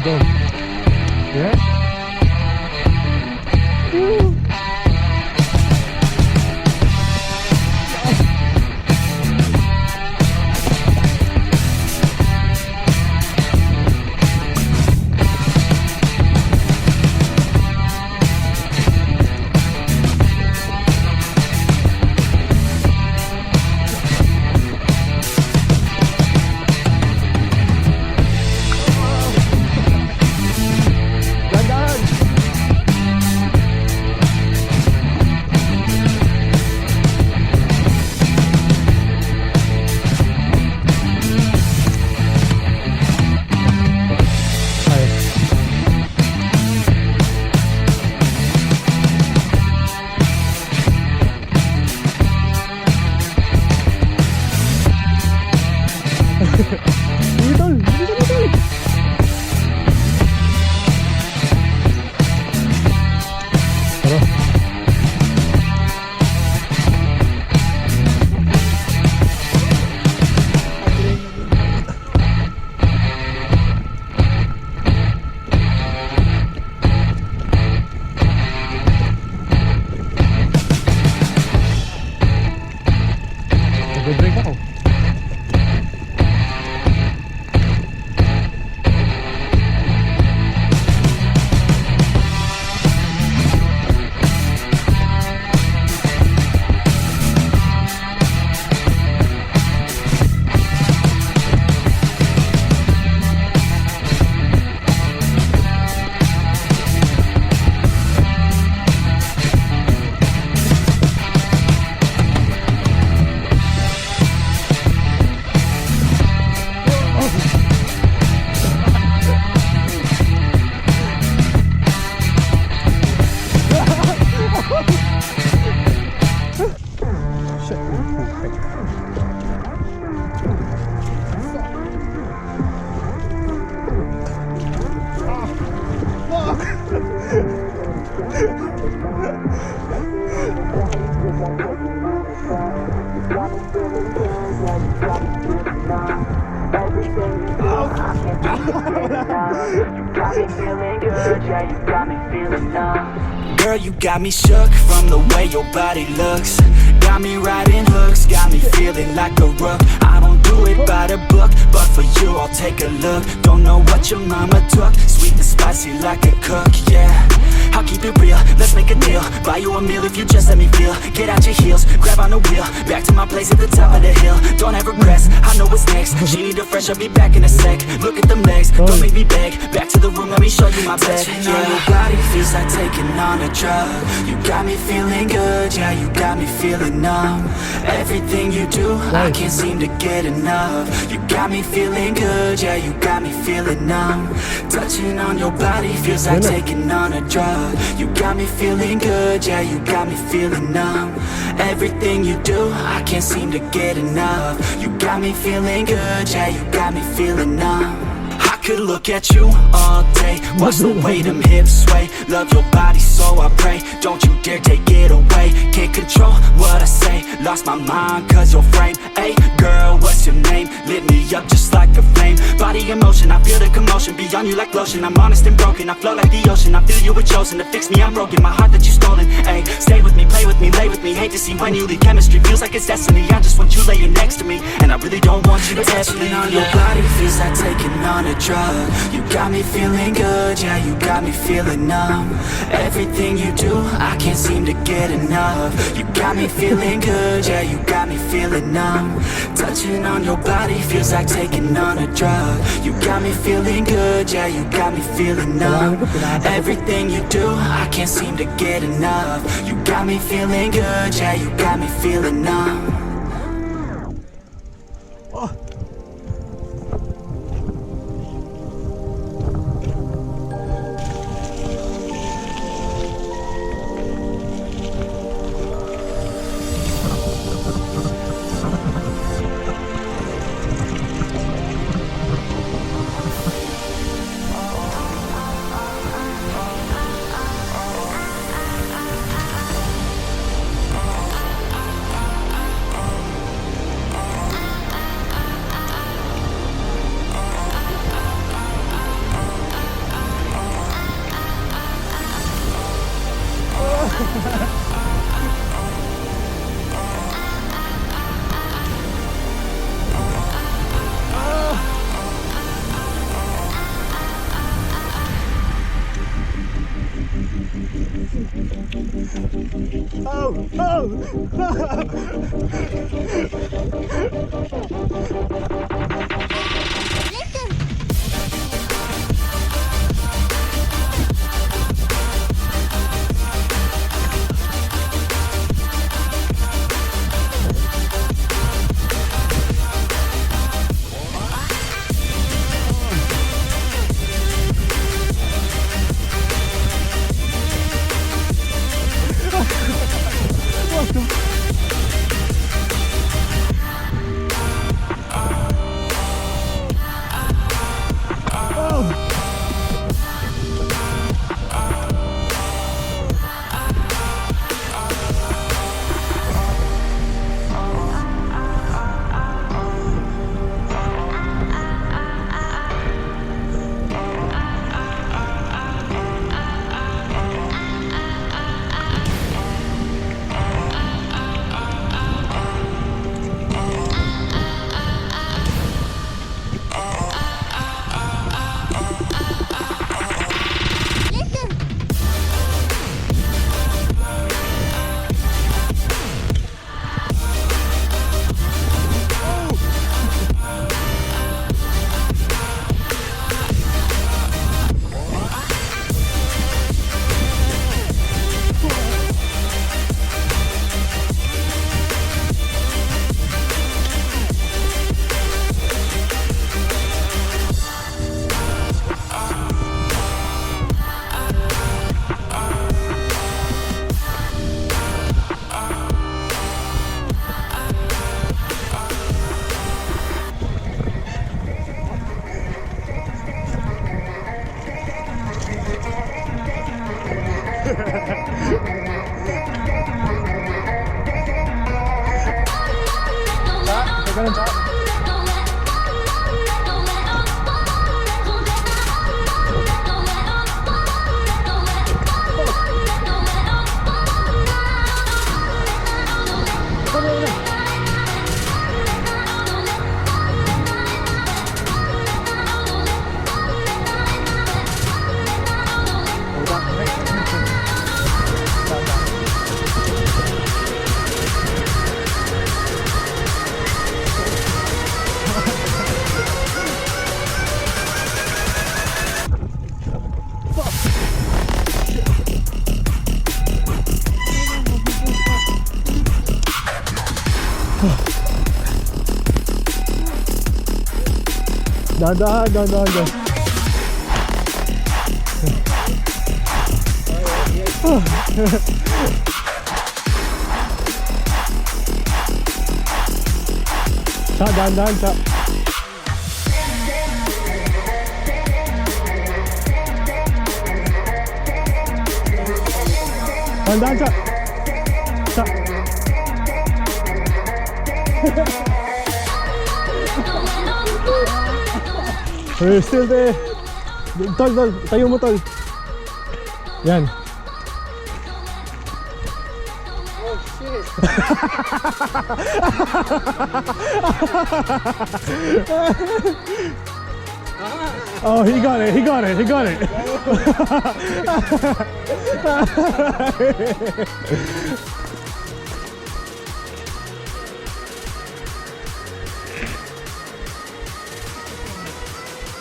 go. Yeah? Woo. Nag-break ako. Girl, you got me shook from the way your body looks. Got me riding hooks, got me feeling like a rook. I don't do it by the book, but for you I'll take a look. Don't know what your mama took, sweet and spicy like a cook, yeah. I'll keep it real, let's make a deal. Buy you a meal if you just let me feel. Get out your heels, grab on the wheel. Back to my place at the top of the hill. Don't have regrets, I know what's next. She need a fresh, I'll be back in a sec. Look at them legs, don't make me beg. Back to the room, let me show you my bed. Touching on your body feels like taking on a drug. You got me feeling good, yeah, you got me feeling numb. Everything you do, I can't seem to get enough. You got me feeling good, yeah, you got me feeling numb. Touching on your body feels like taking on a drug. You got me feeling good, yeah, you got me feeling numb. Everything you do, I can't seem to get enough. You got me feeling good, yeah, you got me feeling numb. I could look at you all day, watch the way them hips sway. Love your body so I pray, don't you dare take it away. Can't control what I say, lost my mind cause your frame. Hey girl, what's your name? Lit me up just like a flame. Body in motion, I feel the commotion. Beyond you like lotion, I'm honest and broken. I flow like the ocean, I feel you were chosen to fix me, I'm broken. My heart that you stolen, hey. Stay with me, play with me, lay with me. Hate to see when you leave, chemistry feels like it's destiny. I just want you laying next to me, and I really don't want you to ever leave. On your body feels like taking on a drug. You got me feeling good, yeah, you got me feeling numb. Everything you do, I can't seem to get enough. You got me feeling good, yeah, you got me feeling numb. Touching on your body feels like taking on a drug. You got me feeling good, yeah, you got me feeling numb. Everything you do, I can't seem to get enough. You got me feeling good, yeah, you got me feeling numb. Ganun sa. Dadah. Sa, dahan-dahan sa. Dahan-dahan sa. Sa. Still there. Tol, tayo mo tol. Yan. Oh shit. Oh, he got it.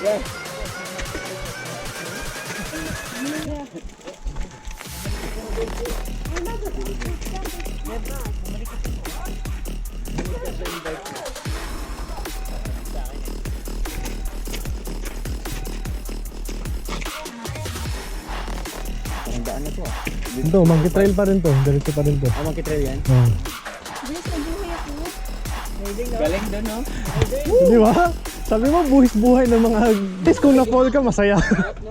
Yeah. Ang daan na to ah. Ito, monkey trail pa rin to. Diretso pa rin to. Ah, monkey trail yan? Oh. Galing doon no? Di ba? Sabi mo, buhis-buhay ng mga guys, kung na-fall ka, masaya.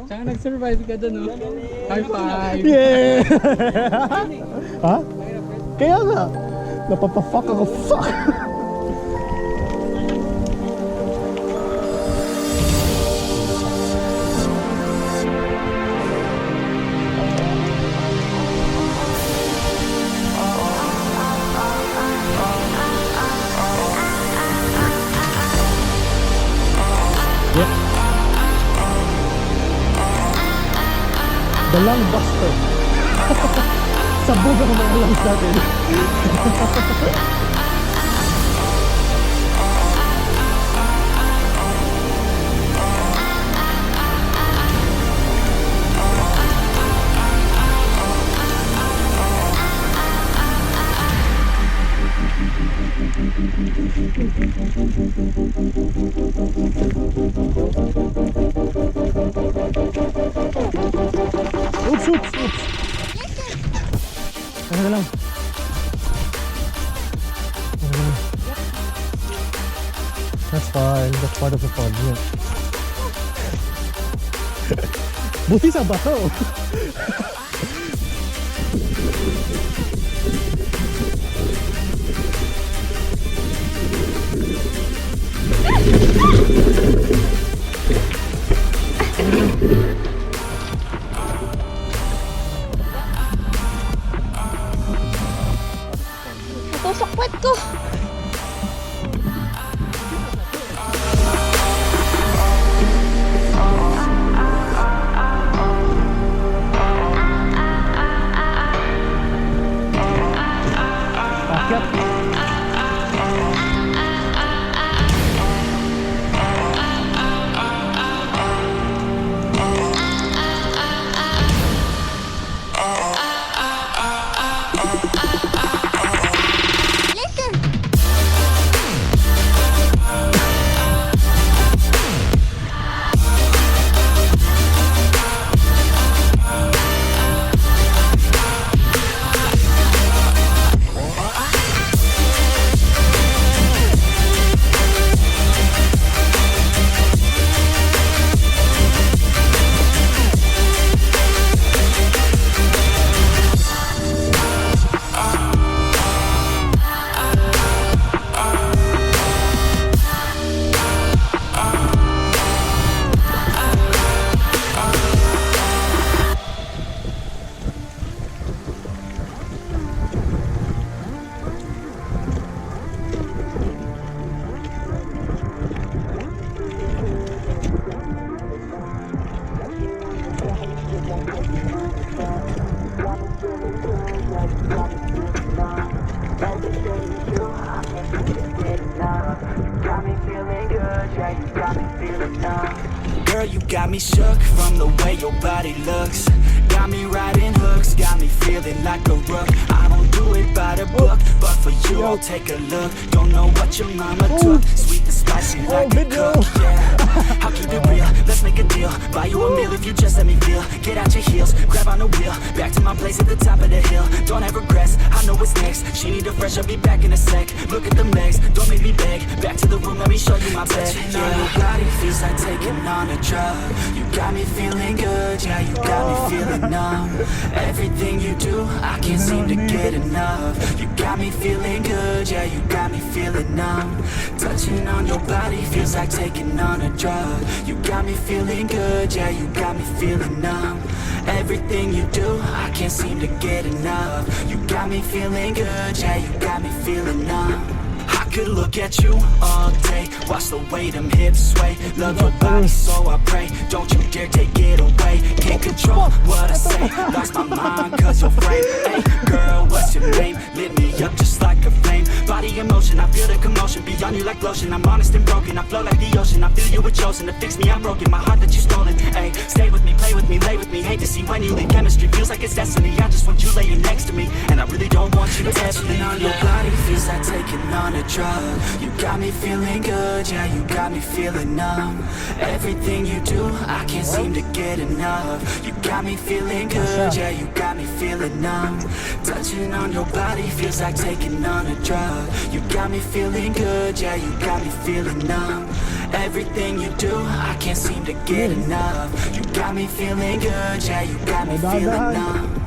Tsaka nag-survive ka doon no? High five! Yeah! Ha? Kaya nga, napapafuck ako, fuck! The Long Buster. Sabog ang mga lungs natin. Oops, oops, oops. Ano na lang. That's fine. That's part of the fun. Yeah. Buti sa bato. Natusok puwet ko. Akyat. Girl, you got me shook from the way your body looks. Got me riding hooks, got me feeling like a rook. I don't do it by the book, but for you I'll take a look. Don't know what your mama took, sweet and spicy like a cook, yeah. I'll keep it real, let's make a deal. Buy you a meal if you just let me feel. Get out your heels, grab on the wheel. Back to my place at the top of the hill. Don't have regrets, I know what's next. She need a fresh, I'll be back in a sec. Look at the legs, don't make me beg. Back to the room, let me show you my bed. Yeah, your body feels like taking on a drug. You got me feeling good, yeah, you got me feeling numb. Everything you do, I can't seem to get enough. You got me feeling good, yeah, you got me feeling numb. Touching on your body feels like taking on a drug. You got me feeling good, yeah, you got me feeling numb. Everything you do, I can't seem to get enough. You got me feeling good, yeah, you got me feeling numb. I could look at you all day, watch the way them hips sway. Love your body, so I pray, don't you dare take it away. Can't control what I say, lost my mind cause you're frame. Hey girl, what's your name? Lit me up just like a flame. Body in motion, I feel the commotion, beyond you like lotion. I'm honest and broken, I flow like the ocean. I feel you were chosen to fix me, I'm broken. My heart that you stolen, hey. Stay with me, play with me, lay with me. Hate to see when you leave, chemistry feels like it's destiny. I just want you laying next to me, and I really don't want you to ever leave. On your body feels like taking on a drug. You got me feeling good, yeah, you got me feeling numb. Everything you do, I can't seem to get enough. You got me feeling good, yeah, you got me feeling numb. Touching on your body feels like taking on a drug. You got me feeling good, yeah, you got me feeling numb. Everything you do, I can't seem to get enough. You got me feeling good, yeah, you got me feeling numb.